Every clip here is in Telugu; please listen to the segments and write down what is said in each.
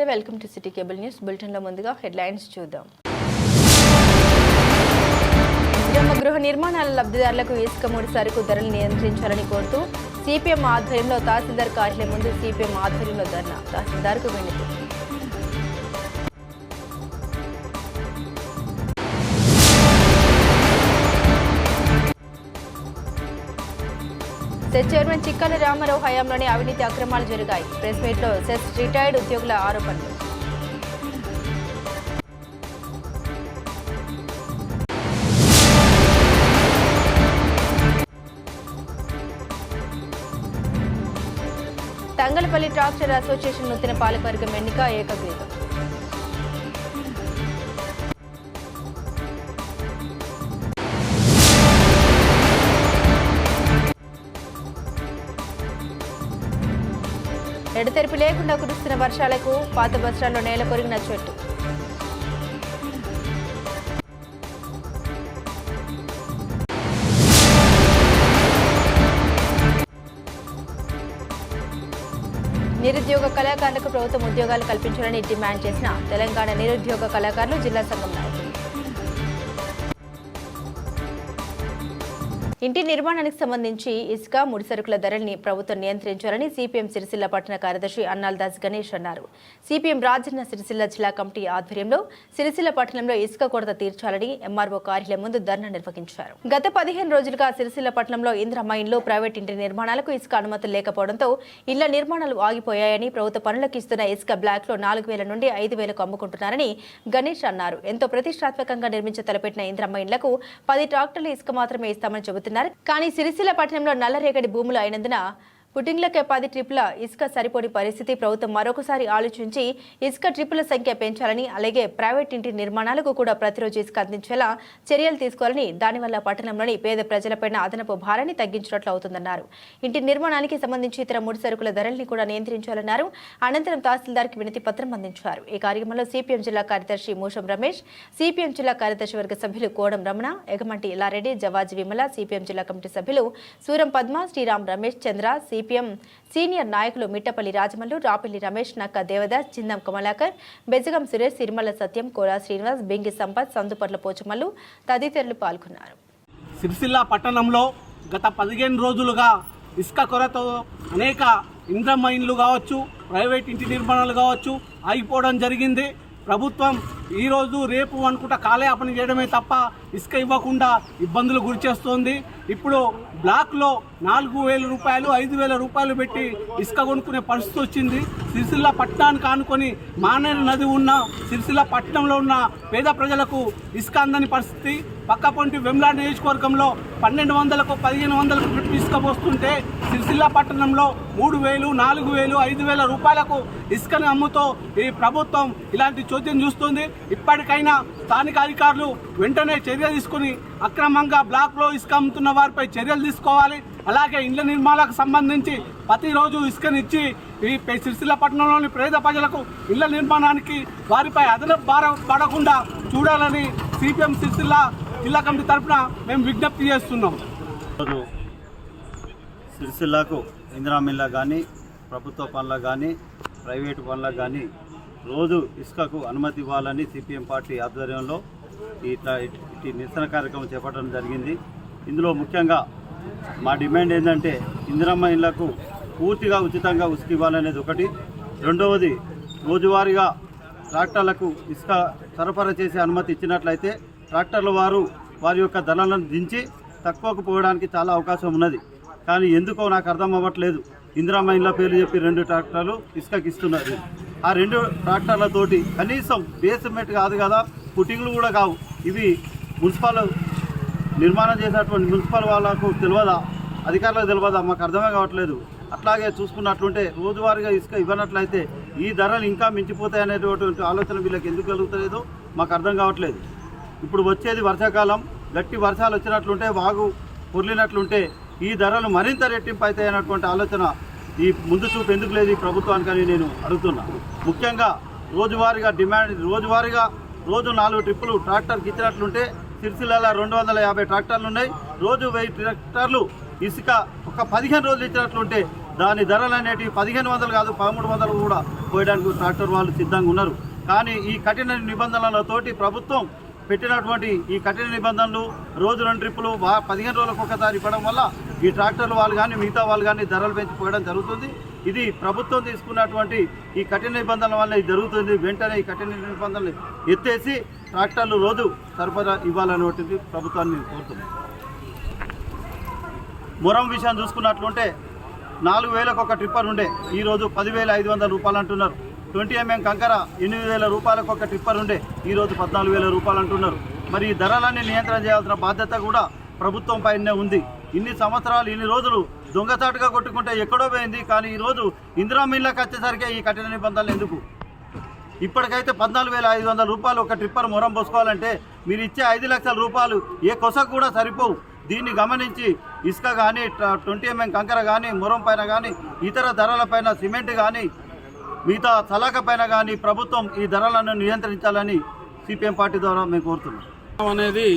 నమస్తే, welcome to city cable news. బులెటిన్లో ముందుగా హెడ్లైన్స్ చూద్దాం. గృహ నిర్మాణాల లబ్ధిదారులకు ఇసుక ముడి సరుకు ధరలు నియంత్రించాలని కోరుతూ సిపిఎం ఆధ్వర్యంలో తహసీల్దార్ కార్యాలయం ముందు సిపిఎం ఆధ్వర్యంలో ధర్నా. తహసీల్దార్కు వినతి. సెస్ చైర్మన్ చిక్కాల రామారావు హయాంలోనే అవినీతి అక్రమాలు జరిగాయి. ప్రెస్ మీట్లో సెస్ రిటైర్డ్ ఉద్యోగుల ఆరోపణలు. తంగలపల్లి ట్రాక్టర్ అసోసియేషన్ నూతన పాలకవర్గం ఎన్నిక ఏకగ్రీవం. ఎడతెరిపి లేకుండా కురుస్తున్న వర్షాలకు పాత బస్టాండ్లో నేల కొరిగిన చెట్టు. నిరుద్యోగ కళాకారులకు ప్రభుత్వం ఉద్యోగాలు కల్పించాలని డిమాండ్ చేసిన తెలంగాణ నిరుద్యోగ కళాకారులు జిల్లా సంఘం నాయకులు. ఇంటి నిర్మాణానికి సంబంధించి ఇసుక ముడి సరుకుల ధరల్ని ప్రభుత్వం నియంత్రించాలని సిపిఎం సిరిసిల్ల పట్టణ కార్యదర్శి అన్నాల్దాస్ గణేష్ అన్నారు. సిపిఎం రాజన్న సిరిసిల్ల జిల్లా కమిటీ ఆధ్వర్యంలో సిరిసిల్ల పట్టణంలో ఇసుక కొరత తీర్చాలని ఎంఆర్ఓ కార్యాలయం ముందు ధర్నా నిర్వహించారు. గత 15 రోజులుగా సిరిసిల్ల పట్టణంలో ఇందిరమ్మ ఇండ్లు, ప్రైవేట్ ఇంటి నిర్మాణాలకు ఇసుక అనుమతులు లేకపోవడంతో ఇళ్ల నిర్మాణాలు ఆగిపోయాయని, ప్రభుత్వ పనులకు ఇస్తున్న ఇసుక బ్లాక్ లో 4,000 నుండి 5,000కు అమ్ముకుంటున్నారని గణేష్ అన్నారు. ఎంతో ప్రతిష్టాత్మకంగా నిర్మించ తలపెట్టిన ఇందిరమ్మ ఇండ్లకు 10 ట్రాక్టర్ల ఇసుక మాత్రమే ఇస్తామని చెబుతున్నారు. కానీ సిరిసిల్ల పట్టణంలో నల్లరేగడి భూములు అయినందున పుట్టింగ్లకే 10 ట్రిప్పుల ఇసుక సరిపోని పరిస్థితి. ప్రభుత్వం మరొకసారి ఆలోచించి ఇసుక ట్రిప్పుల సంఖ్య పెంచాలని, అలాగే ప్రైవేట్ ఇంటి నిర్మాణాలకు కూడా ప్రతిరోజు ఇసుక అందించేలా చర్యలు తీసుకోవాలని, దానివల్ల పట్టణంలోని పేద ప్రజలపైన అదనపు భారాన్ని తగ్గించినట్లు అవుతుందన్నారు. ఇంటి నిర్మాణానికి సంబంధించి ఇతర ముడి సరుకుల ధరల్ని కూడా నియంత్రించాలన్నారు. అనంతరం తహసీల్దార్కి వినతి పత్రం అందించారు. ఈ కార్యక్రమంలో సిపిఎం జిల్లా కార్యదర్శి మూషం రమేష్, సిపిఎం జిల్లా కార్యదర్శి వర్గ సభ్యులు కోడం రమణ, ఎగమంటి ఎల్లారెడ్డి, జవాజి విమల, సిపిఎం జిల్లా కమిటీ సభ్యులు సూరం పద్మ, శ్రీరామ్, రమేష్ చంద్ర, సిపిఎం సీనియర్ నాయకులు మిట్టపల్లి రాజమల్లు, రాపిల్లి రమేష్, నక్క దేవదాస్, చిందం కమలాకర్, బెజగం సురేష్, సిరిమల్ల సత్యం, కోలా శ్రీనివాస్, బింగి సంపత్, సందుపట్ల పోచమల్లు తదితరులు పాల్గొన్నారు. సిరిసిల్ల పట్టణంలో గత 15 రోజులుగా ఇసుక కొరత అనేక ఇంద్రమ్మ ఇండ్లు కావచ్చు, ప్రైవేట్ ఇంటి నిర్మాణాలు కావచ్చు ఆగిపోవడం జరిగింది. ప్రభుత్వం ఈరోజు రేపు అనుకుంటా కాలయాపన చేయడమే తప్ప ఇసుక ఇవ్వకుండా ఇబ్బందులు గురి చేస్తోంది. ఇప్పుడు బ్లాక్లో 4,000 రూపాయలు 5,000 రూపాయలు పెట్టి ఇసుక కొనుక్కునే పరిస్థితి వచ్చింది. సిరిసిల్ల పట్టణానికి ఆనుకొని మానేరు నది ఉన్న సిరిసిల్ల పట్టణంలో ఉన్న పేద ప్రజలకు ఇసుక అందని పరిస్థితి. పక్కపొంటి వెమ్లాడ్ నియోజకవర్గంలో 1,200కు 1,500కు ట్రిప్ ఇసుక పోస్తుంటే సిరిసిల్ల పట్టణంలో 3,000, 4,000, 5,000 రూపాయలకు ఇసుకను అమ్ముతూ ఈ ప్రభుత్వం ఇలాంటి చోద్యం చూస్తుంది. ఇప్పటికైనా స్థానిక అధికారులు వెంటనే చర్య తీసుకుని అక్రమంగా బ్లాక్లో ఇసుక అమ్ముతున్న వారిపై చర్యలు తీసుకోవాలి. అలాగే ఇండ్ల నిర్మాణాలకు సంబంధించి ప్రతిరోజు ఇసుకనిచ్చి ఈ సిరిసిల్ల పట్టణంలోని పేద ప్రజలకు ఇళ్ల నిర్మాణానికి వారిపై అదనపు భారం పడకుండా చూడాలని సిపిఎం సిరిసిల్ల జిల్లా కమిటీ తరఫున మేము విజ్ఞప్తి చేస్తున్నాం. సిరిసిల్లకు ఇందిరామిల్లా కానీ, ప్రభుత్వ పనులకు కానీ, ప్రైవేటు పనులకు కానీ రోజు ఇసుకకు అనుమతి ఇవ్వాలని సిపిఎం పార్టీ ఆధ్వర్యంలో ఈ నిరసన కార్యక్రమం చేపట్టడం జరిగింది. ఇందులో ముఖ్యంగా మా డిమాండ్ ఏంటంటే ఇందిరమ్మ ఇళ్లకు పూర్తిగా ఉచితంగా ఇసుక ఇవ్వాలనేది ఒకటి. రెండవది, రోజువారీగా ట్రాక్టర్లకు ఇసుక సరఫరా చేసే అనుమతి ఇచ్చినట్లయితే ట్రాక్టర్ల వారి యొక్క ధరలను దించి తక్కువకు పోవడానికి చాలా అవకాశం ఉన్నది. కానీ ఎందుకో నాకు అర్థం అవ్వట్లేదు. ఇందిరమ్మ ఇళ్ళ పేర్లు చెప్పి 2 ట్రాక్టర్లు ఇసుకకి ఇస్తున్నారు. ఆ 2 ట్రాక్టర్లతోటి కనీసం బేస్మెంట్ కాదు కదా, పుట్టింగ్లు కూడా కావు. ఇవి మున్సిపల్ నిర్మాణం చేసేటువంటి మున్సిపల్ వాళ్ళకు తెలియదా, అధికారులకు తెలియదా, మాకు అర్థమే కావట్లేదు. అట్లాగే చూసుకున్నట్లుంటే రోజువారీగా ఇసుక ఇవ్వనట్లయితే ఈ ధరలు ఇంకా మించిపోతాయి అనేటువంటి ఆలోచన వీళ్ళకి ఎందుకు కలుగుతలేదో మాకు అర్థం కావట్లేదు. ఇప్పుడు వచ్చేది వర్షాకాలం, గట్టి వర్షాలు వచ్చినట్లుంటే, వాగు పొర్లినట్లుంటే ఈ ధరలు మరింత రెట్టింపు అవుతాయి అన్నటువంటి ఆలోచన ఈ ముందు చూపు ఎందుకు లేదు ఈ ప్రభుత్వానికని నేను అడుగుతున్నా. ముఖ్యంగా రోజువారీగా రోజు 4 ట్రిప్పులు ట్రాక్టర్కి ఇచ్చినట్లుంటే సిరిసిల్లలో 250 ట్రాక్టర్లు ఉన్నాయి. రోజు 1000 ట్రాక్టర్లు ఇసుక ఒక 15 రోజులు ఇచ్చినట్లుంటే దాని ధరలు అనేటివి 1500 కాదు 1300 కూడా పోయడానికి ట్రాక్టర్ వాళ్ళు సిద్ధంగా ఉన్నారు. కానీ ఈ కఠిన నిబంధనలతోటి ప్రభుత్వం పెట్టినటువంటి ఈ కఠిన నిబంధనలు రోజు 2 ట్రిప్పులు 15 రోజులకు ఒకసారి ఇవ్వడం వల్ల ఈ ట్రాక్టర్లు వాళ్ళు కానీ మిగతా వాళ్ళు కానీ ధరలు పెంచిపోయడం జరుగుతుంది. ఇది ప్రభుత్వం తీసుకున్నటువంటి ఈ కఠిన నిబంధనల వల్ల ఇది జరుగుతుంది. వెంటనే ఈ కఠిన నిబంధనలు ఎత్తేసి ట్రాక్టర్లు రోజు సరఫరా ఇవ్వాలనేటువంటిది ప్రభుత్వాన్ని కోరుతుంది. మొరం విషయం చూసుకున్నట్లుంటే 4000కు ఒక ట్రిప్పర్ ఉండే ఈరోజు 10,500 రూపాయలు అంటున్నారు. 20 mm కంకర 8,000 రూపాయలకు ఒక ట్రిప్పర్ ఉండే ఈరోజు 14,000 రూపాయలు అంటున్నారు. మరి ఈ ధరలన్నీ నియంత్రణ చేయాల్సిన బాధ్యత కూడా ప్రభుత్వం పైనే ఉంది. ఇన్ని సంవత్సరాలు ఇన్ని రోజులు దొంగచాటుగా కొట్టుకుంటే ఎక్కడో పోయింది. కానీ ఈరోజు ఇందిరా మిల్లకు వచ్చేసరికి ఈ కఠిన నిబంధనలు ఎందుకు? ఇప్పటికైతే 14,500 రూపాయలు ఒక ట్రిప్పర్ మొరం పోసుకోవాలంటే మీరు ఇచ్చే 5 లక్షల రూపాయలు ఏ కొసకు కూడా సరిపోవు. దీన్ని గమనించి ఇసుక కానీ 20 mm కంకర కానీ మొరం పైన కానీ ఇతర ధరల పైన సిమెంట్ కానీ మిగతా సలాక పైన కానీ ప్రభుత్వం ఈ ధరలను నియంత్రించాలని సిపిఎం పార్టీ ద్వారా మేము కోరుతున్నాం. అనేది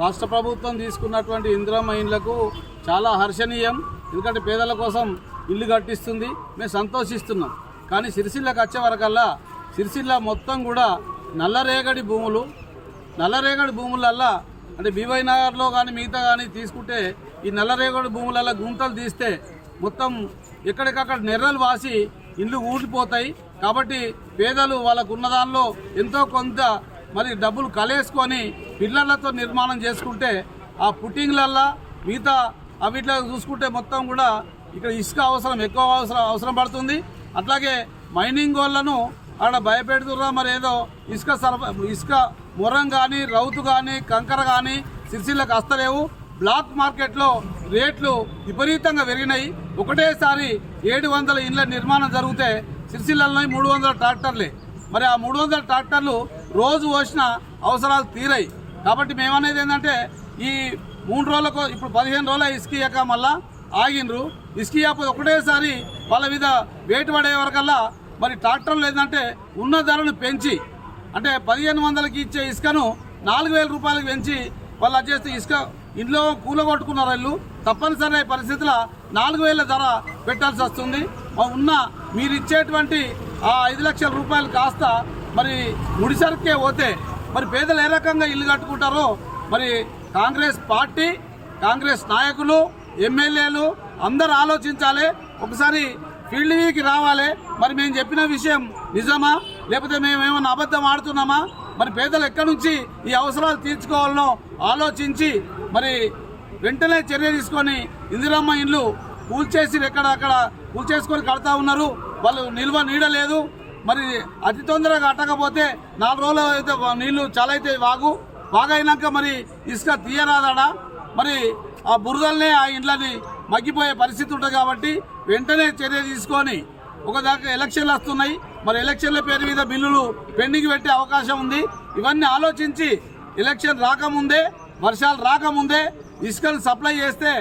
రాష్ట్ర ప్రభుత్వం తీసుకున్నటువంటి ఇందిరమ్మ ఇండ్లకు చాలా హర్షణీయం. ఎందుకంటే పేదల కోసం ఇల్లు కట్టిస్తుంది, మేము సంతోషిస్తున్నాం. కానీ సిరిసిల్లకి వచ్చే వరకల్లా సిరిసిల్ల మొత్తం కూడా నల్లరేగడి భూములల్లా అంటే బీవై నగర్లో కానీ మిగతా కానీ తీసుకుంటే ఈ నల్లరేగడి భూములల్లా గుంతలు తీస్తే మొత్తం ఎక్కడికక్కడ నెర్రలు వాసి ఇల్లు ఊడిపోతాయి. కాబట్టి పేదలు వాళ్ళకు ఉన్న దానిలో ఎంతో కొంత మరి డబ్బులు కలేసుకొని పిల్లలతో నిర్మాణం చేసుకుంటే ఆ పుట్టింగ్లల్లా మిగతా అవిట్లో చూసుకుంటే మొత్తం కూడా ఇక్కడ ఇసుక ఎక్కువ అవసరం పడుతుంది. అట్లాగే మైనింగ్ వాళ్ళను ఆడ భయపెడుతుర్రా మరి ఏదో ఇసుక మొరం కానీ రౌతు కానీ కంకర కానీ సిరిసిల్లకు వస్తలేవు. బ్లాక్ మార్కెట్లో రేట్లు విపరీతంగా పెరిగినాయి. ఒకటేసారి 700 ఇండ్ల నిర్మాణం జరిగితే సిరిసిల్లలో 300 ట్రాక్టర్లే. మరి ఆ 300 ట్రాక్టర్లు రోజు వచ్చిన అవసరాలు తీరాయి. కాబట్టి మేమనేది ఏంటంటే ఈ 3 రోజులకు ఇప్పుడు 15 రోజుల ఇసుక మళ్ళా ఆగినరు. ఇసుక ఒకటేసారి వాళ్ళ మీద వేటు పడే వరకల్లా మరి ట్రాక్టర్లు ఏంటంటే ఉన్న ధరను పెంచి అంటే 1500కి ఇచ్చే ఇసుకను 4,000 రూపాయలకు పెంచి వాళ్ళు వచ్చేస్తే ఇసుక ఇంట్లో కూలగొట్టుకున్నారు. వాళ్ళు తప్పనిసరి పరిస్థితుల్లో 4,000 ధర పెట్టాల్సి వస్తుంది. ఉన్న మీరు ఇచ్చేటువంటి ఆ 5 లక్షల రూపాయలు కాస్త మరి ముడిసరికే పోతే మరి పేదలు ఏ రకంగా ఇల్లు కట్టుకుంటారో మరి కాంగ్రెస్ పార్టీ, కాంగ్రెస్ నాయకులు, ఎమ్మెల్యేలు అందరూ ఆలోచించాలి. ఒకసారి ఫీల్డ్ వీకి రావాలి. మరి మేము చెప్పిన విషయం నిజమా లేకపోతే మేమేమన్నా అబద్ధం ఆడుతున్నామా? మరి పేదలు ఎక్కడి నుంచి ఈ అవసరాలు తీర్చుకోవాలనో ఆలోచించి మరి వెంటనే చర్య తీసుకొని ఇందిరమ్మ ఇండ్లు కూల్చేసి ఎక్కడక్కడ కూల్చేసుకొని కడతా ఉన్నారు. వాళ్ళు నిల్వ నీడలేదు. మరి అతి తొందరగా కట్టకపోతే 4 రోజులు అయితే నీళ్లు చాలా అయితే బాగైనాక మరి ఇసుక తీయరాదాడా? మరి ఆ బురదల్నే ఆ ఇండ్లని మగ్గిపోయే పరిస్థితి ఉంటుంది. కాబట్టి వెంటనే చర్య తీసుకొని ఒకదాకా ఎలక్షన్లు వస్తున్నాయి. మరి ఎలక్షన్ల పేరు మీద బిల్లులు పెండింగ్ పెట్టే అవకాశం ఉంది. ఇవన్నీ ఆలోచించి ఎలక్షన్ రాకముందే, వర్షాలు రాకముందే ఇసుకను సప్లై చేస్తే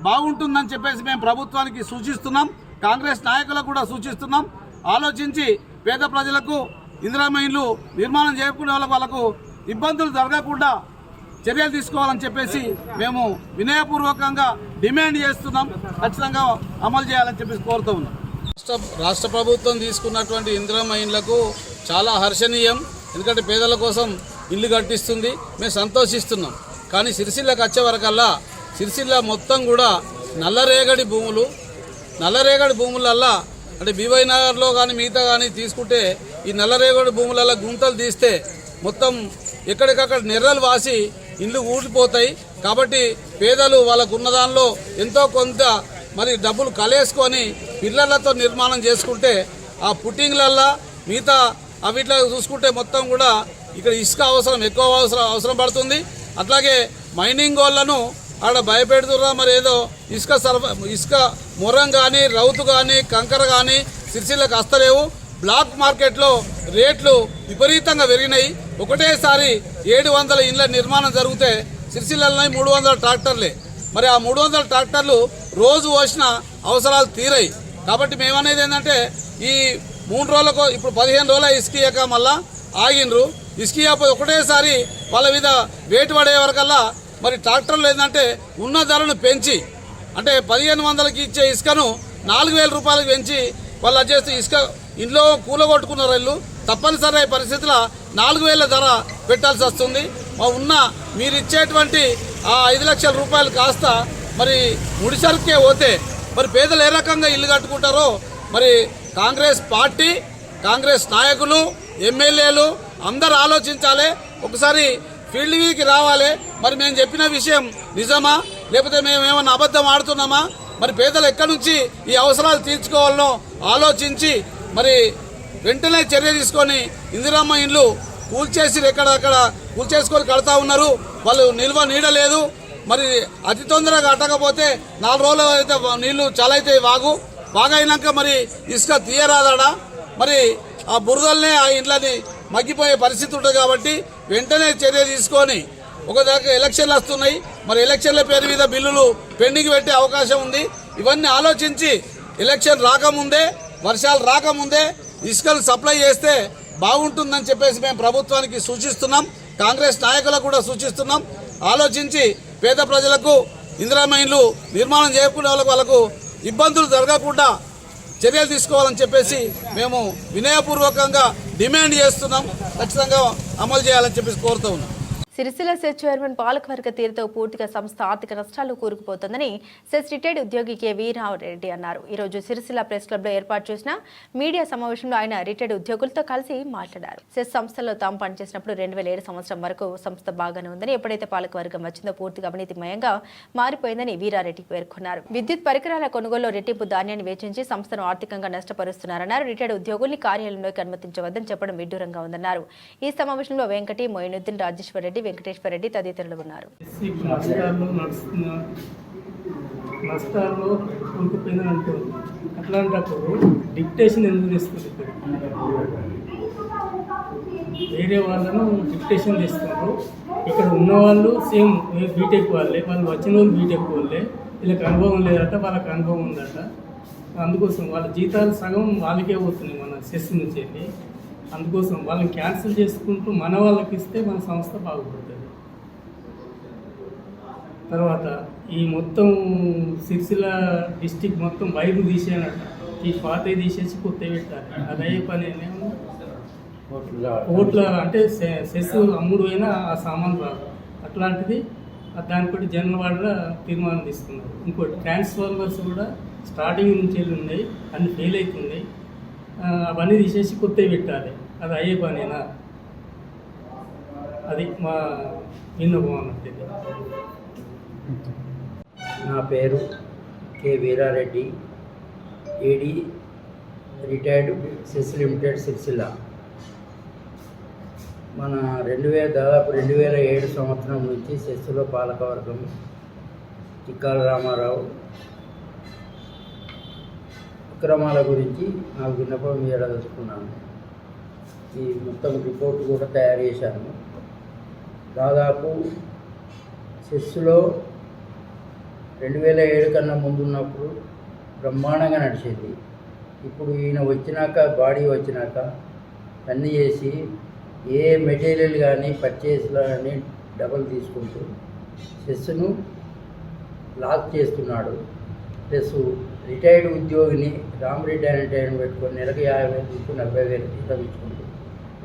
బాగుంటుందని చెప్పేసి మేము ప్రభుత్వానికి సూచిస్తున్నాం. కాంగ్రెస్ నాయకులకు కూడా సూచిస్తున్నాం. ఆలోచించి పేద ప్రజలకు ఇందిరమ్మ ఇండ్లు నిర్మాణం చేయకుండా వాళ్ళకు ఇబ్బందులు జరగకుండా చర్యలు తీసుకోవాలని చెప్పేసి మేము వినయపూర్వకంగా డిమాండ్ చేస్తున్నాం. ఖచ్చితంగా అమలు చేయాలని చెప్పేసి కోరుతూ ఉన్నాం. రాష్ట్ర ప్రభుత్వం తీసుకున్నటువంటి ఇందిరమ్మ ఇండ్లకు చాలా హర్షణీయం. ఎందుకంటే పేదల కోసం ఇల్లు కట్టిస్తుంది, మేము సంతోషిస్తున్నాం. కానీ సిరిసిల్లకి వచ్చే వరకల్లా సిరిసిల్ల మొత్తం కూడా నల్లరేగడి భూములల్లా అంటే బీవై నగర్లో కానీ మిగతా కానీ తీసుకుంటే ఈ నల్లరేగడి భూములల్లా గుంతలు తీస్తే మొత్తం ఎక్కడికక్కడ నెర్రలు వాసి ఇల్లు ఊడిపోతాయి. కాబట్టి పేదలు వాళ్ళకు ఉన్న దానిలో ఎంతో కొంత మరి డబ్బులు కలేసుకొని పిల్లలతో నిర్మాణం చేసుకుంటే ఆ పుట్టింగ్లల్లా మిగతా అవిట్లో చూసుకుంటే మొత్తం కూడా ఇక్కడ ఇసుక ఎక్కువ అవసరం పడుతుంది. అట్లాగే మైనింగ్ వాళ్ళను ఆడ భయపెడుతుర్రా మరి ఏదో ఇసుక మొరం కానీ రౌతు కానీ కంకర కానీ సిరిసిల్లకు వస్తలేవు. బ్లాక్ మార్కెట్లో రేట్లు విపరీతంగా పెరిగినాయి. ఒకటేసారి 700 ఇండ్ల నిర్మాణం జరిగితే సిరిసిల్లలో 300 ట్రాక్టర్లే. మరి ఆ 300 ట్రాక్టర్లు రోజు వచ్చిన అవసరాలు తీరాయి. కాబట్టి మేమనేది ఏంటంటే ఈ 3 రోజులకు ఇప్పుడు 15 రోజుల ఇసుక మళ్ళా ఆగినరు. ఇసుక ఒకటేసారి వాళ్ళ మీద వేటు పడే వరకల్లా మరి ట్రాక్టర్లు ఏంటంటే ఉన్న ధరను పెంచి అంటే 1500కి ఇచ్చే ఇసుకను 4000 రూపాయలకు పెంచి వాళ్ళు అది చేస్తే ఇసుక ఇంట్లో కూలగొట్టుకున్నారు వీళ్ళు. తప్పనిసరి పరిస్థితుల్లో 4000 ధర పెట్టాల్సి వస్తుంది. మీరు ఇచ్చేటువంటి ఆ 5 లక్షల రూపాయలు కాస్త మరి ముడిసరుకే పోతే మరి పేదలు ఏ రకంగా ఇల్లు కట్టుకుంటారో మరి కాంగ్రెస్ పార్టీ, కాంగ్రెస్ నాయకులు, ఎమ్మెల్యేలు అందరూ ఆలోచించాలి. ఒకసారి ఫీల్డ్ వీకి రావాలి. మరి మేము చెప్పిన విషయం నిజమా లేకపోతే మేము ఏమన్నా అబద్ధం ఆడుతున్నామా? మరి పేదలు ఎక్కడి నుంచి ఈ అవసరాలు తీర్చుకోవాలనో ఆలోచించి మరి వెంటనే చర్య తీసుకొని ఇందిరమ్మ ఇండ్లు కూల్చేసి ఎక్కడక్కడ కూల్చేసుకొని కడతా ఉన్నారు. వాళ్ళు నిల్వ నీడలేదు. మరి అతి తొందరగా కట్టకపోతే 4 రోజులు అయితే నీళ్లు చాలా అయితే వాగైనాక మరి ఇసుక తీయరాదాడా? మరి ఆ బురదల్నే ఆ ఇండ్లని మగ్గిపోయే పరిస్థితి ఉంటుంది. కాబట్టి వెంటనే చర్య తీసుకొని ఒక దగ్గర ఎలక్షన్లు వస్తున్నాయి. మరి ఎలక్షన్ల పేరు మీద బిల్లులు పెండింగ్ పెట్టే అవకాశం ఉంది. ఇవన్నీ ఆలోచించి ఎలక్షన్ రాకముందే, వర్షాలు రాకముందే ఇసుకలు సప్లై చేస్తే బాగుంటుందని చెప్పేసి మేము ప్రభుత్వానికి సూచిస్తున్నాం. కాంగ్రెస్ నాయకులకు కూడా సూచిస్తున్నాం. ఆలోచించి పేద ప్రజలకు ఇందిరమ్మ ఇండ్లు నిర్మాణం చేయకుండా వాళ్ళకు ఇబ్బందులు జరగకుండా చర్యలు తీసుకోవాలని చెప్పేసి మేము వినయపూర్వకంగా డిమాండ్ చేస్తున్నాం. ఖచ్చితంగా అమలు చేయాలని చెప్పేసి కోరుతూ ఉన్నాం. సిరిసిల్ల సెస్ చైర్మన్ పాలకవర్గ తీరుతో పూర్తిగా సంస్థ ఆర్థిక నష్టాలు కూరుకుపోతుందని సెస్ రిటైర్డ్ ఉద్యోగి కె వీరారెడ్డి అన్నారు. ఈరోజు సిరిసిల్ల ప్రెస్ క్లబ్లో ఏర్పాటు చేసిన మీడియా సమావేశంలో ఆయన రిటైర్డ్ ఉద్యోగులతో కలిసి మాట్లాడారు. సెస్ సంస్థలో తాము పనిచేసినప్పుడు 2007 సంవత్సరం వరకు సంస్థ బాగానే ఉందని, ఎప్పుడైతే పాలకవర్గం వచ్చిందో పూర్తిగా అవినీతిమయంగా మారిపోయిందని వీరారెడ్డి పేర్కొన్నారు. విద్యుత్ పరికరాల కొనుగోలులో రెట్టింపు ధాన్యాన్ని వేచించి సంస్థను ఆర్థికంగా నష్టపరుస్తున్నారన్నారు. రిటైర్డ్ ఉద్యోగుల్ని కార్యాలయంలోకి అనుమతించవద్దని చెప్పడం విడ్డూరంగా ఉందన్నారు. ఈ సమావేశంలో వెంకటి, మొయినుద్దీన్, రాజేశ్వర్ రెడ్డి, వెంకటేశ్వర రెడ్డి తదితరులు ఉన్నారు. నష్టాల్లో కొనుక్కుపోయిందని అంటుంది. అట్లాంటప్పుడు డిక్టేషన్ ఎందుకు తెస్తుంది? వేరే వాళ్ళను డిక్టేషన్ తెస్తున్నారు. ఇక్కడ ఉన్నవాళ్ళు సేమ్ బీటెక్ వాళ్ళే, వాళ్ళు వచ్చిన వాళ్ళు బీటెక్ వాళ్ళే. వీళ్ళకి అనుభవం లేదట, వాళ్ళకి అనుభవం ఉందట. అందుకోసం వాళ్ళ జీతాలు సగం వాళ్ళకే పోతున్నాయి మన సెస్ నుంచి వెళ్ళి. అందుకోసం వాళ్ళని క్యాన్సిల్ చేసుకుంటూ మన వాళ్ళకి ఇస్తే మన సంస్థ బాగుపడుతుంది. తర్వాత ఈ మొత్తం సిరిసిల్ల డిస్టిక్ మొత్తం వైపు తీసేయనట. ఈ పాతవి తీసేసి కొత్తవి పెట్టాలి. అది అయ్యే పని కోట్ల అంటే సెస్ అమ్ముడు అయినా ఆ సామాన్ రాదు. అట్లాంటిది దానిపై జనరల్ వాళ్ళ తీర్మానం తీసుకున్నారు. ఇంకోటి ట్రాన్స్ఫార్మర్స్ కూడా స్టార్టింగ్ నుంచి వెళ్ళి ఉన్నాయి, అన్ని ఫెయిల్ అవుతున్నాయి. అవన్నీ తీసేసి కొత్తవి పెట్టాలి. అది అయ్యే పనేనా? అది మా విన్నపం అన్నట్టు. నా పేరు K Veerareddy, AD, retired cess limited Sircilla. మన దాదాపు 2007 సంవత్సరం నుంచి సెస్సులో పాలకవర్గం చిక్కాల రామారావు అక్రమాల గురించి నాకు విన్నపం ఇవ్వదలుచుకున్నాను. ఈ మొత్తం రిపోర్ట్ కూడా తయారు చేశాను. దాదాపు సెస్సులో 2007 కన్నా ముందున్నప్పుడు బ్రహ్మాండంగా నడిచేది. ఇప్పుడు ఈయన వచ్చినాక, బాడీ వచ్చినాక అన్నీ చేసి ఏ మెటీరియల్ కానీ పర్చేస్లో కానీ డబల్ తీసుకుంటూ సెస్సును లాక్ చేస్తున్నాడు. ప్లస్ రిటైర్డ్ ఉద్యోగిని రామరెడ్డి అని పెట్టుకొని నెలకు 50,000 తీసుకుని 40,000 జీతం ఇచ్చుకుంటూ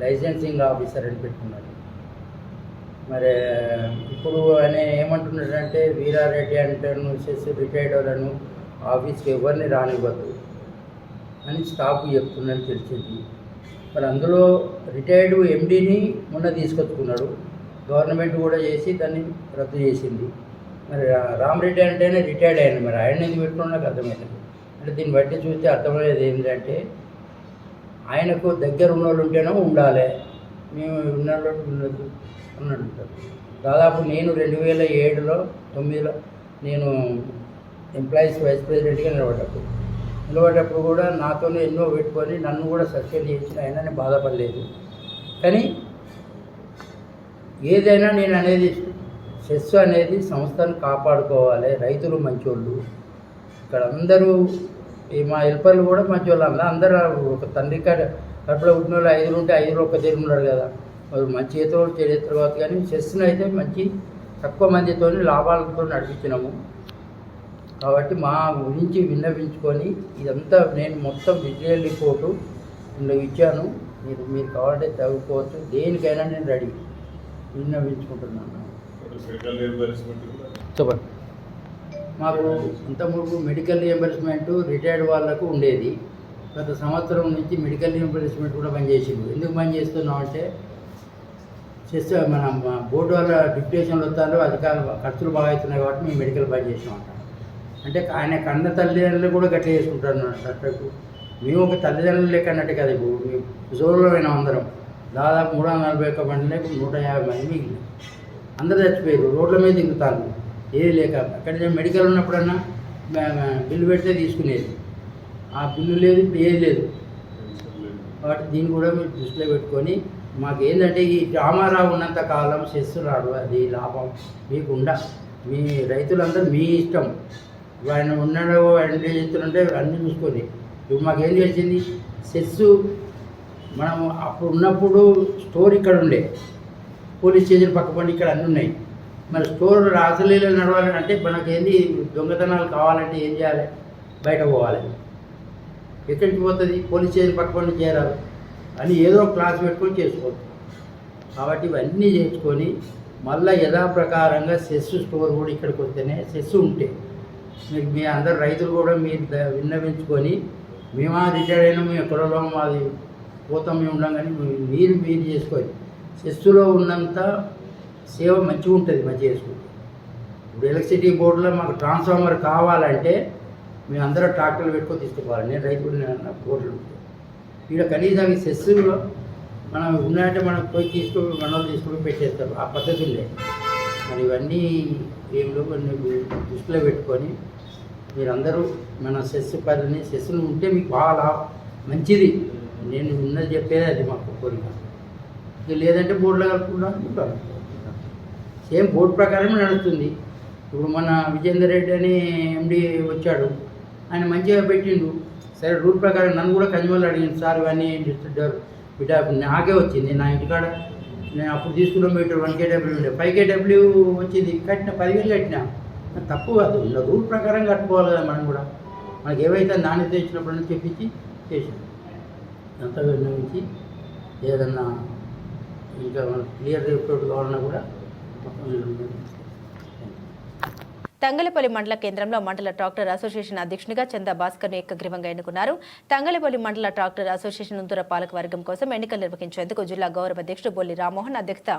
లైసెన్సింగ్ ఆఫీసర్ అని పెట్టుకున్నాడు. మరి ఇప్పుడు ఆయన ఏమంటున్నాడంటే వీరారెడ్డి అంటాను సెస్ రిటైర్డ్ వాళ్ళను ఆఫీస్కి ఎవరిని రానివ్వద్దు అని స్టాఫ్ చెప్తుందని తెలిసింది. మరి అందులో రిటైర్డ్ ఎండీని మొన్న తీసుకొచ్చుకున్నాడు. గవర్నమెంట్ కూడా చేసి దాన్ని రద్దు చేసింది. మరి రామరెడ్డి అంటేనే రిటైర్డ్ అయ్యాను. మరి ఆయన ఎందుకు పెట్టుకున్నా నాకు అర్థమైంది. అంటే దీన్ని బట్టి చూస్తే అర్థమయ్యేది ఏంటంటే ఆయనకు దగ్గర ఉన్న వాళ్ళు ఉంటేనే ఉండాలి, మేము ఉన్నోళ్ళు ఉండదు అని అంటారు. దాదాపు నేను 2007లో 2009లో నేను ఎంప్లాయీస్ వైస్ ప్రెసిడెంట్గా నిలబడ్డప్పుడు కూడా నాతోనే ఎన్నో పెట్టుకొని నన్ను కూడా సస్పెండ్ చేసిన ఆయనని బాధపడలేదు. కానీ ఏదైనా నేను అనేది సెస్ అనేది సంస్థను కాపాడుకోవాలి. రైతులు మంచోళ్ళు, ఇక్కడ అందరూ మా హెల్పర్లు కూడా మంచోళ్ళు. అందరూ ఒక తండ్రి కడుపులో పుట్టిన వాళ్ళు 5 ఉంటే 5 ఒక్క దగ్గర ఉన్నాడు కదా. వాళ్ళు మంచి చేతో చేస్తారు కావచ్చు. కానీ సెస్ను అయితే మంచి తక్కువ మందితో లాభాలతో నడిపించినాము. కాబట్టి మా గురించి విన్నవించుకొని ఇదంతా నేను మొత్తం విజువల్ రిపోర్టు ఇందులో ఇచ్చాను. మీరు కావాలంటే చదువుకోవచ్చు. దేనికైనా నేను రెడీ. విన్నవించుకుంటున్నాను. చెప్పండి. మాకు అంతకుముందు మెడికల్ రియంబర్స్మెంట్ రిటైర్డ్ వాళ్ళకు ఉండేది. గత సంవత్సరం నుంచి మెడికల్ రియంబర్స్మెంట్ కూడా బంద్ చేసిండు. ఎందుకు బంద్ చేస్తున్నాం అంటే మన బోర్డు వల్ల డిప్యుటేషన్లు వస్తారో అధికారులు ఖర్చులు బాగా అవుతున్నాయి కాబట్టి మేము మెడికల్ బంద్ చేసినామంట. అంటే ఆయన కన్న తల్లిదండ్రులు కూడా గట్లా చేసుకుంటారు డాక్టర్కు. మేము ఒక తల్లిదండ్రులు లెక్క అన్నట్టు కదా. ఇప్పుడు జోరులోమైన అందరం దాదాపు 341 మంది 150 మంది మిగిలిన అందరూ చచ్చిపోయారు. రోడ్ల మీద దిగుతారు ఏది లేక. అక్కడ నేను మెడికల్ ఉన్నప్పుడన్నా బిల్లు పెడితే తీసుకునేది. ఆ బిల్లు లేదు, ఇప్పుడు ఏది లేదు. కాబట్టి దీన్ని కూడా మీరు దృష్టిలో పెట్టుకొని మాకు ఏంటంటే ఈ రామారావు ఉన్నంత కాలం సెస్ రాడు. అది లాభం మీకుండా. మీ రైతులందరూ మీ ఇష్టం. ఆయన ఉన్నాడో ఆయన చేస్తుంటే అన్నీ చూసుకొని ఇప్పుడు మాకేం తెలిసింది సెస్ మనం అప్పుడు ఉన్నప్పుడు స్టోర్ ఇక్కడ ఉండే పోలీస్ స్టేషన్ పక్క పండి ఇక్కడ అన్నీ ఉన్నాయి. మరి స్టోర్ రాసలీలో నడవాలని అంటే మనకేంది దొంగతనాలు కావాలంటే ఏం చేయాలి? బయట పోవాలి. ఎక్కడికి పోతుంది? పోలీస్ స్టేషన్ పక్క పండి చేరాలి అని ఏదో క్లాస్ పెట్టుకొని చేసుకోవచ్చు. కాబట్టి ఇవన్నీ చేసుకొని మళ్ళీ యథాప్రకారంగా సెస్ స్టోర్ కూడా ఇక్కడికి వస్తేనే సెస్ ఉంటే మీకు మీ అందరు రైతులు కూడా మీరు విన్నవించుకొని మేమా రిటైర్ అయినా మేము ఎక్కడో మాది పోతాం మేము ఉండం కానీ మీరు చేసుకోవాలి. సెస్సులో ఉన్నంత సేవ మంచిగా ఉంటుంది. మంచిగా చేసుకుంటే ఇప్పుడు ఎలక్ట్రిసిటీ బోర్డులో మాకు ట్రాన్స్ఫార్మర్ కావాలంటే మేము అందరూ ట్రాక్టర్లు పెట్టుకొని తీసుకుపోవాలి. నేను రైతు బోర్డులు ఇక్కడ కనీసం సెస్సులో మనం ఉన్నాయంటే మనం పోయి తీసుకొని మనలు తీసుకొని పెట్టేస్తారు. ఆ పద్ధతి ఉండే. మరి ఇవన్నీ ఏమిలో కొన్ని దృష్టిలో పెట్టుకొని మీరందరూ మన సెస్ పనిని సెస్సులు ఉంటే మీకు బాగా మంచిది. నేను ఉన్నది చెప్పేది అది మాకు కోరిక. ఇక లేదంటే బోర్డులో కలుపుకుంటా సేమ్ బోర్డు ప్రకారమే నడుస్తుంది. ఇప్పుడు మన విజేందర్ రెడ్డి అని ఎండి వచ్చాడు. ఆయన మంచిగా పెట్టిండు. సరే రూల్ ప్రకారం నన్ను కూడా కన్జ్యూమర్లు అడిగింది. సార్ ఇవన్నీ బిడ్డ నాకే వచ్చింది. నా ఇంటికాడ నేను అప్పుడు తీసుకున్న మీటర్ 1 kW ఉండే 5 kW వచ్చింది. కట్టిన 10,000 కట్టినా. తప్పు కాదు. ఇలా రూల్ ప్రకారం కట్టుకోవాలి కదా. మనం కూడా మనకి ఏవైతే నాణ్యత ఇచ్చినప్పుడు చెప్పించి చేసాం. అంతా విన్నవించి ఏదన్నా ఇంకా క్లియర్ రిపోర్ట్ కావాలన్నా కూడా తంగలపల్లి మండల కేంద్రంలో మండల ట్రాక్టర్ అసోసియేషన్ అధ్యక్షునిగా చందా భాస్కర్ను ఏకగ్రీవంగా ఎన్నుకున్నారు. తంగలపల్లి మండల ట్రాక్టర్ అసోసియేషన్ నుంతుర పాలక వర్గం కోసం ఎన్నికలు నిర్వహించేందుకు జిల్లా గౌరవ అధ్యక్షుడు బొల్లి రామ్మోహన్ అధ్యక్షత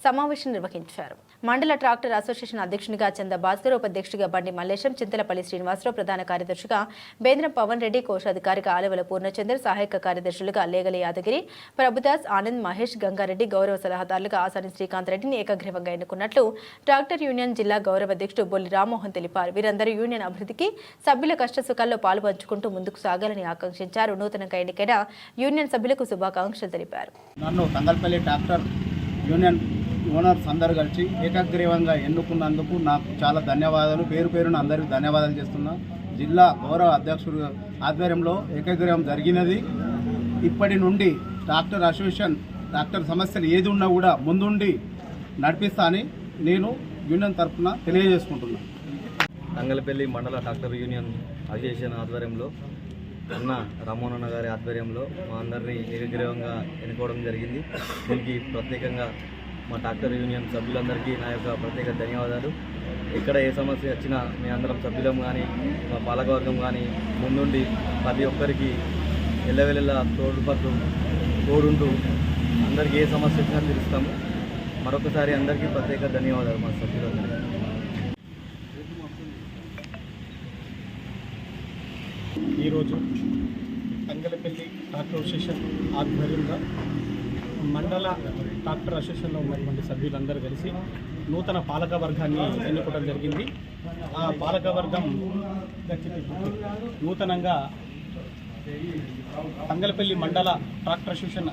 సమావేశం నిర్వహించారు. మండల ట్రాక్టర్ అసోసియేషన్ అధ్యక్షునిగా చందా భాస్కర్, ఉపాధ్యక్షుడిగా బండి మల్లేశం, చింతలపల్లి శ్రీనివాసరావు, ప్రధాన కార్యదర్శిగా బేంద్రం పవన్ రెడ్డి, కోశాధికారిగా ఆలవల పూర్ణచందర్, సహాయక కార్యదర్శులుగా లేగలి యాదగిరి, ప్రభుదాస్, ఆనంద్, మహేష్, గంగారెడ్డి, గౌరవ సలహాదారులుగా ఆసాని శ్రీకాంత్ రెడ్డిని ఏకగ్రీవంగా ఎన్నుకున్నట్లు ట్రాక్టర్ యూనియన్ జిల్లా గౌరవ అధ్యక్షుడు బొల్లి రామ్మోహన్ తెలిపారు. వీరందరూ యూనియన్ అభివృద్ధికి సభ్యుల కష్టసుఖాల్లో పాలుపంచుకుంటూ ముందుకు సాగాలని ఆకాంక్షించారు. నూతనంగా ఎన్నికైన యూనియన్ సభ్యులకు శుభాకాంక్షలు తెలిపారు. నన్ను తంగల్పల్లి ట్రాక్టర్ యూనియన్ ఓనర్స్ అందరు కలిసి ఏకగ్రీవంగా ఎన్నుకున్నందుకు నాకు చాలా ధన్యవాదాలు. పేరు పేరున అందరికీ ధన్యవాదాలు చేస్తున్నా. జిల్లా గౌరవ అధ్యక్షుడు ఆధ్వర్యంలో ఏకగ్రీవం జరిగినది. ఇప్పటి నుండి ట్రాక్టర్ అసోసియేషన్ ట్రాక్టర్ సమస్యలు ఏది ఉన్నా కూడా ముందుండి నడిపిస్తా అని నేను యూనియన్ తరఫున తెలియజేసుకుంటున్నాను. తంగలపల్లి మండల ట్రాక్టర్ యూనియన్ అసోసియేషన్ ఆధ్వర్యంలో అన్న రామ్మోహన్ గారి ఆధ్వర్యంలో మా అందరినీ ఏకగ్రీవంగా ఎన్నుకోవడం జరిగింది. దీనికి ప్రత్యేకంగా మా ట్రాక్టర్ యూనియన్ సభ్యులందరికీ నా యొక్క ప్రత్యేక ధన్యవాదాలు. ఎక్కడ ఏ సమస్య వచ్చినా మీ అందరం సభ్యులం కానీ మా పాలకవర్గం కానీ ముందుండి ప్రతి ఒక్కరికి ఎల్లవెల్లా తోడుంటూ అందరికీ ఏ సమస్య వచ్చినా తీరుస్తాము. మరొకసారి అందరికీ ప్రత్యేక ధన్యవాదాలు మా సభ్యులందరికీ. ఈరోజు తంగలపల్లి ట్రాక్టర్ అసోసియేషన్ ఆధ్వర్యంగా మండల ట్రాక్టర్ అసోసియేషన్లో ఉన్నటువంటి సభ్యులందరూ కలిసి నూతన పాలక వర్గాన్ని ఎన్నుకోవడం జరిగింది. ఆ పాలక వర్గం నూతనంగా తంగలపల్లి మండల ట్రాక్టర్ అసోసియేషన్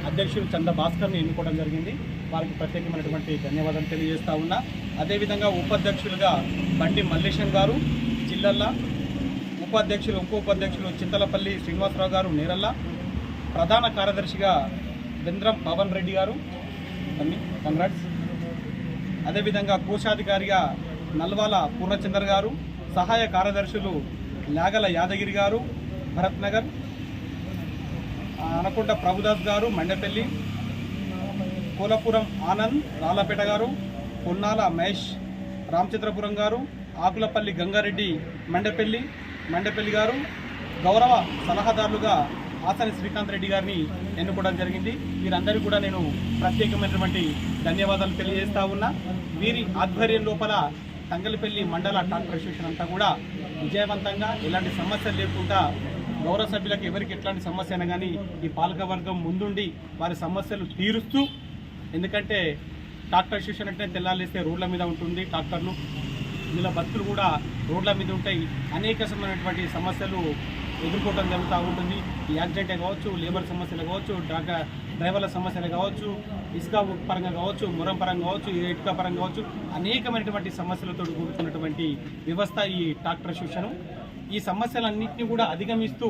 అధ్యక్షుడు చందా భాస్కర్ని ఎన్నుకోవడం జరిగింది. వారికి ప్రత్యేకమైనటువంటి ధన్యవాదాలు తెలియజేస్తా ఉన్నా. అదేవిధంగా ఉపాధ్యక్షులుగా బండి మల్లేశం గారు జిల్లల్లా, ఇంకో ఉపాధ్యక్షులు చింతలపల్లి శ్రీనివాసరావు గారు నేరల్లా, ప్రధాన కార్యదర్శిగా బేంద్రం పవన్ రెడ్డి గారు, కంగ్రాట్స్. అదేవిధంగా కోశాధికారిగా నల్వాల పూర్ణచంద్ర గారు, సహాయ కార్యదర్శులు లాగల యాదగిరి గారు, భరత్ నగర్, అనకుంట ప్రభుదాస్ గారు, మండపల్లి, కోలపురం ఆనంద్, రాళ్ళపేట గారు, పొన్నాల మహేష్, రామచంద్రపురం గారు, ఆకులపల్లి గంగారెడ్డి, మండపల్లి గారు గౌరవ సలహాదారులుగా ఆసాని శ్రీకాంత్ రెడ్డి గారిని ఎన్నుకోవడం జరిగింది. వీరందరికీ కూడా నేను ప్రత్యేకమైనటువంటి ధన్యవాదాలు తెలియజేస్తా ఉన్నా. వీరి ఆధ్వర్యం లోపల తంగలపల్లి మండల ట్రాక్టర్ అసోసియేషన్ అంతా కూడా విజయవంతంగా ఎలాంటి సమస్యలు లేకుండా గౌరవ సభ్యులకు ఎవరికి ఎట్లాంటి సమస్య అయినా కానీ ఈ పాలకవర్గం ముందుండి వారి సమస్యలు తీరుస్తూ, ఎందుకంటే ట్రాక్టర్ అసోసియేషన్ అంటే తెల్లాలేస్తే రోడ్ల మీద ఉంటుంది, ట్రాక్టర్లు వీళ్ళ బతుకులు కూడా రోడ్ల మీద ఉంటాయి. అనేకమైనటువంటి సమస్యలు ఎదుర్కోవడం జరుగుతూ ఉంటుంది. ఈ యాక్సిడెంటే కావచ్చు, లేబర్ సమస్యలు కావచ్చు, డ్రైవర్ల సమస్యలు కావచ్చు, ఇసుక పరంగా కావచ్చు, మురం పరంగా కావచ్చు, ఇటుక పరంగా కావచ్చు, అనేకమైనటువంటి సమస్యలతో కూడుకున్నటువంటి వ్యవస్థ ఈ ట్రాక్టర్ అసోసియేషన్. ఈ సమస్యలన్నింటినీ కూడా అధిగమిస్తూ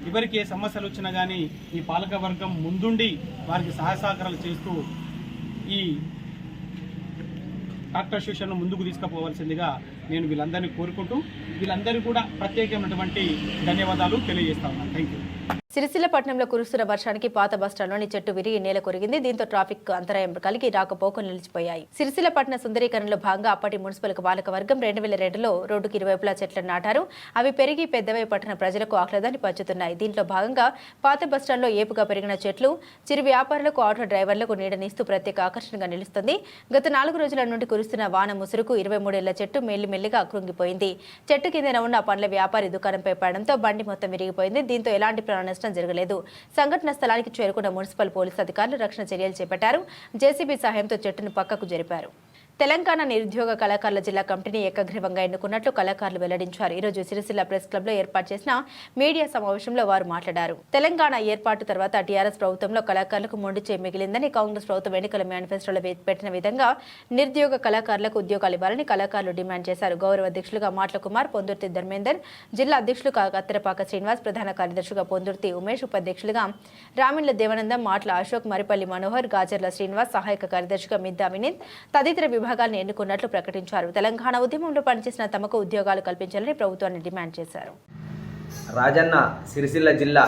ఎవరికి ఏ సమస్యలు వచ్చినా కానీ ఈ పాలకవర్గం ముందుండి వారికి సహాయ సహకారాలు చేస్తూ ఈ ట్రాక్టర్ అసోసియేషన్ ముందుకు తీసుకుపోవాల్సిందిగా నేను వీళ్ళందరినీ కోరుకుంటూ వీళ్ళందరికీ కూడా ప్రత్యేకమైనటువంటి ధన్యవాదాలు తెలియజేస్తా ఉన్నాను. Thank you. సిరిసిల్ల పట్టణంలో కురుస్తున్న వర్షానికి పాత బస్టాండ్లోని చెట్టు విరిగి నేల కొరిగింది. దీంతో ట్రాఫిక్ అంతరాయం కలిగి రాకపోకలు నిలిచిపోయాయి. సిరిసిల్ల పట్టణ సుందరీకరణలో భాగంగా అప్పటి మున్సిపల్ పాలకవర్గం 2002లో రోడ్డుకి ఇరువైపులా చెట్లను నాటారు. అవి పెరిగి పెద్దవై పట్టణ ప్రజలకు ఆహ్లాదాన్ని పంచుతున్నాయి. దీంట్లో భాగంగా పాత బస్టాండ్లో ఏపుగా పెరిగిన చెట్లు చిరు వ్యాపారులకు, ఆటో డ్రైవర్లకు నీడనిస్తూ ప్రత్యేక ఆకర్షణగా నిలుస్తుంది. గత 4 రోజుల నుండి కురుస్తున్న వాన ముసురుకు 23 ఏళ్ల చెట్టు మెల్లిమెల్లిగా కృంగిపోయింది. చెట్టు కిందన ఉన్న పండ్ల వ్యాపారి దుకాణంపై పడడంతో బండి మొత్తం విరిగిపోయింది. దీంతో ఎలాంటి ప్రాణ జరగలేదు. సంఘటన స్థలానికి చేరుకున్న మున్సిపల్ పోలీసు అధికారులు రక్షణ చర్యలు చేపట్టారు. జేసీబీ సహాయంతో చెట్టును పక్కకు జరిపారు. తెలంగాణ నిరుద్యోగ కళాకారుల జిల్లా కమిటీని ఏకగ్రీవంగా ఎన్నుకున్నట్లు కళాకారులు వెల్లడించారు. ఈరోజు సిరిసిల్ల ప్రెస్ క్లబ్ లో ఏర్పాటు చేసిన మీడియా సమావేశంలో వారు మాట్లాడారు. తెలంగాణ ఏర్పాటు తర్వాత టీఆర్ఎస్ ప్రభుత్వంలో కళాకారులకు మొండిచే మిగిలిందని, కాంగ్రెస్ ప్రభుత్వం ఎన్నికల మేనిఫెస్టోలో పెట్టిన విధంగా నిరుద్యోగ కళాకారులకు ఉద్యోగాలు ఇవ్వాలని కళాకారులు డిమాండ్ చేశారు. గౌరవ అధ్యక్షులుగా మాట్ల కుమార్, పొందుర్తి ధర్మేందర్, జిల్లా అధ్యక్షులు కత్తెరపాక శ్రీనివాస్, ప్రధాన కార్యదర్శిగా పొందుర్తి ఉమేష్, ఉపాధ్యక్షులుగా రామిళ్ల దేవానందం, మాట్ల అశోక్, మరిపల్లి మనోహర్, గాజర్ల శ్రీనివాస్, సహాయక కార్యదర్శిగా మిద్దా వినీత్ తదితర విభాగాలను ఎన్నుకున్నట్లు ప్రకటించారు. తెలంగాణ ఉద్యమంలో పనిచేసిన తమకు ఉద్యోగాలు కల్పించాలని ప్రభుత్వాన్ని డిమాండ్ చేశారు. రాజన్న సిరిసిల్ల జిల్లా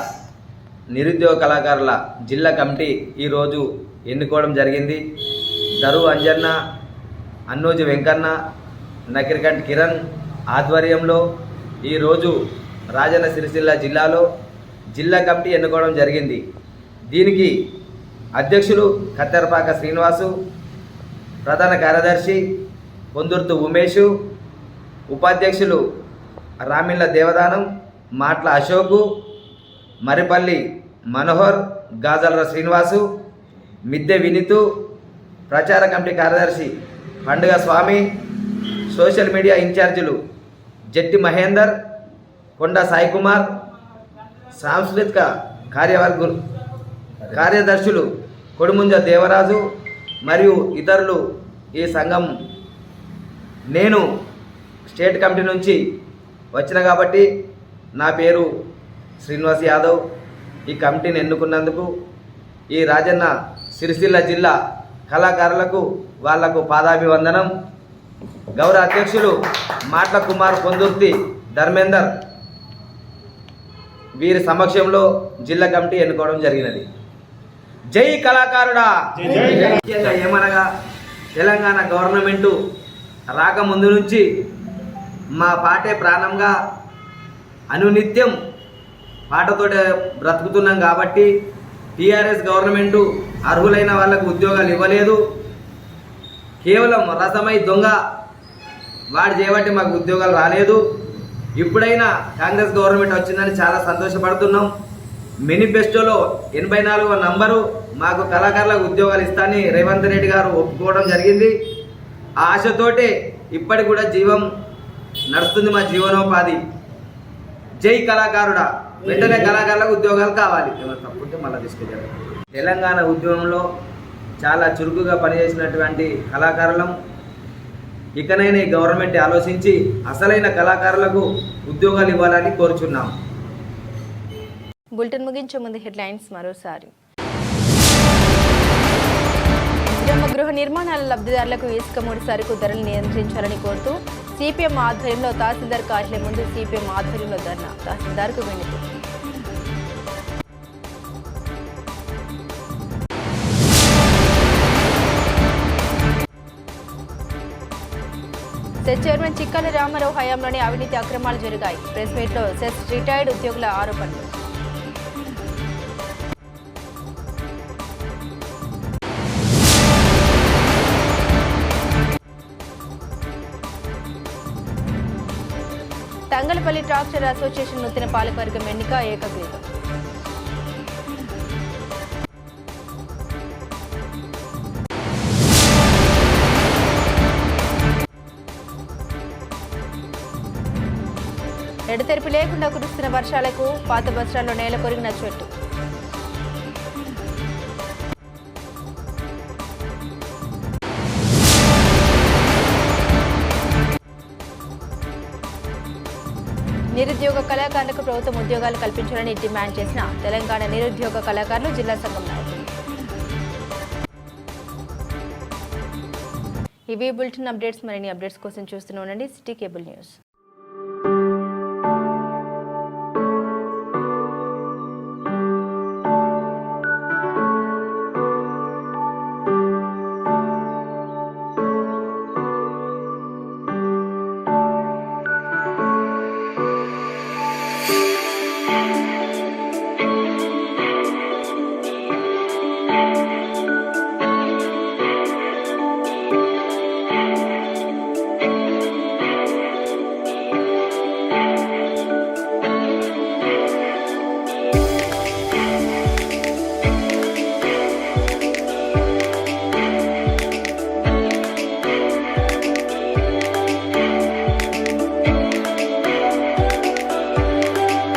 నిరుద్యోగ కళాకారుల జిల్లా కమిటీ ఈరోజు ఎన్నుకోవడం జరిగింది. దరు అంజన్న, అన్నోజు వెంకన్న, నకిరికంటి కిరణ్ ఆధ్వర్యంలో ఈరోజు రాజన్న సిరిసిల్ల జిల్లాలో జిల్లా కమిటీ ఎన్నుకోవడం జరిగింది. దీనికి అధ్యక్షులు కత్తెరపాక శ్రీనివాసు, ప్రధాన కార్యదర్శి పొందుర్తు ఉమేషు, ఉపాధ్యక్షులు రామిళ్ల దేవదానం, మాట్ల అశోకు, మరిపల్లి మనోహర్, గాజర్ల శ్రీనివాసు, మిద్దె వినీతు, ప్రచార కమిటీ కార్యదర్శి పండుగ స్వామి, సోషల్ మీడియా ఇన్ఛార్జీలు జట్టి మహేందర్, కొండ సాయి కుమార్, సాంస్కృతిక కార్యదర్శులు కొడుముంజ దేవరాజు మరియు ఇతరులు ఈ సంఘం. నేను స్టేట్ కమిటీ నుంచి వచ్చిన కాబట్టి నా పేరు శ్రీనివాస్ యాదవ్. ఈ కమిటీని ఎన్నుకున్నందుకు ఈ రాజన్న సిరిసిల్ల జిల్లా కళాకారులకు వాళ్లకు పాదాభివందనం. గౌరవ అధ్యక్షులు మాట్ల కుమార్, పొందుర్తి ధర్మేందర్ వీరి సమక్షంలో జిల్లా కమిటీ ఎన్నుకోవడం జరిగినది. జై కళాకారుడా. ముఖ్యంగా ఏమనగా తెలంగాణ గవర్నమెంటు రాకముందు నుంచి మా పాటే ప్రాణంగా అనునిత్యం పాటతోటే బ్రతుకుతున్నాం కాబట్టి టీఆర్ఎస్ గవర్నమెంటు అర్హులైన వాళ్ళకు ఉద్యోగాలు ఇవ్వలేదు. కేవలం రసమై దొంగ వాడు చేయబట్టి మాకు ఉద్యోగాలు రాలేదు. ఇప్పుడైనా కాంగ్రెస్ గవర్నమెంట్ వచ్చిందని చాలా సంతోషపడుతున్నాం. మేనిఫెస్టోలో 84వ నంబరు మాకు కళాకారులకు ఉద్యోగాలు ఇస్తానని రేవంత్ రెడ్డి గారు ఒప్పుకోవడం జరిగింది. ఆ ఆశతోటే ఇప్పటికి కూడా జీవం నడుస్తుంది, మా జీవనోపాధి. జై కళాకారుడా. వెంటనే కళాకారులకు ఉద్యోగాలు కావాలి. తప్పుంటే మళ్ళీ తీసుకెళ్ళారు. తెలంగాణ ఉద్యమంలో చాలా చురుకుగా పనిచేసినటువంటి కళాకారులం. ఇకనైనా ఈ గవర్నమెంట్ ఆలోచించి అసలైన కళాకారులకు ఉద్యోగాలు ఇవ్వాలని కోరుచున్నాం. బులెటిన్ ముగించే ముందు హెడ్లైన్స్ మరోసారి. ఇందిరమ్మ గృహ నిర్మాణాల లబ్ధిదారులకు ఇసుక ముడి సరుకు ధరలు నియంత్రించాలని కోరుతూ సిపిఎం ఆధ్వర్యంలో తహసీల్దార్ కార్యాలయం ముందు సిపిఎం ఆధ్వర్యంలో ధర్నా. తహసీల్దార్కు వినతి. సెస్ చైర్మన్ చిక్కాల రామారావు హయాంలోనే అవినీతి అక్రమాలు జరిగాయి. ప్రెస్ మీట్లో సెస్ రిటైర్డ్ ఉద్యోగుల ఆరోపణలు. తంగలపల్లి ట్రాక్టర్ అసోసియేషన్ నూతన పాలకవర్గం ఎన్నిక ఏకగ్రీవం. ఎడతెరిపి లేకుండా కురుస్తున్న వర్షాలకు పాత బస్టాండ్లో నేల కొరిగిన చెట్టు. నిరుద్యోగ కళాకారులకు ప్రభుత్వం ఉద్యోగాలు కల్పించాలని డిమాండ్ చేసిన తెలంగాణ నిరుద్యోగ కళాకారులు జిల్లా సంఘం నాయకులు. ఇవి బులెటిన్ అప్డేట్స్. మరిన్ని అప్డేట్స్ కోసం చూస్తూనే ఉండండి సిటీ కేబుల్ న్యూస్.